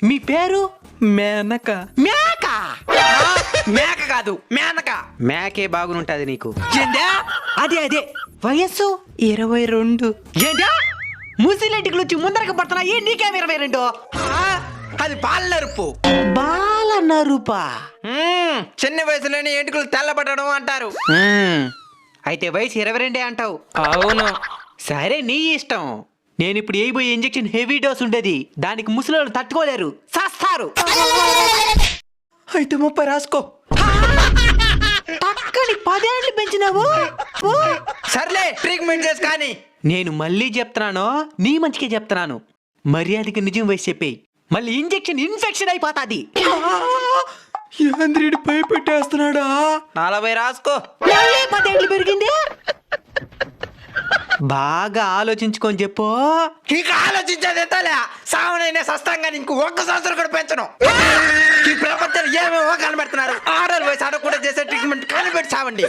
మీ పేరు? మేనక. మేక మేక కాదు మేనక. మేకే బాగుంటది నీకు. ఏందా? అదే వయస్సు 22. ఏందా? ముసిలెంటికి వచ్చి ముందరకు పడుతున్నా ఏ నీకేం 22? అది పాల నరుపు. బాల నరుపా? చిన్న వయసులోనే ఎంటుకలు తెల్లబడడం అంటారు. అయితే వయసు 22 అంటావు. అవును. సరే నీ ఇష్టం. నేను ఇప్పుడు వేయబోయే ఇంజెక్షన్ హెవీ డోస్ ఉండేది, దానికి ముసలోళ్ళు తట్టుకోలేరు, సస్తారు. అయితే 30 రాసుకో. టక్కని 10 ఏళ్ళు పెంచినావు. సర్లే ట్రీట్మెంట్ చేసి కానీ. నేను మళ్ళీ చెప్తున్నాను, నీ మంచికే చెప్తున్నాను. మర్యాదకి నిజం వయసు చెప్పేయి, మళ్ళీ ఇంజెక్షన్ ఇన్ఫెక్షన్ అయిపోతాది. ఏంద్రీడు భయపెట్టేస్తున్నాడా? 40 రాసుకో. మళ్ళీ 10 ఏళ్ళు పెరిగింది. బాగా ఆలోచించుకొని చెప్పు. ఇక ఆలోచించేది ఎంతలే, సావనైనా సస్తంగా ఇంకో 1 సంవత్సరం కూడా పెంచను. ఈ ప్రపంచంలో ఏమేమో కనబడుతున్నారు. 6 వయసు ఆడ కూడా చేసే ట్రీట్మెంట్ కనిపెట్టి చావండి.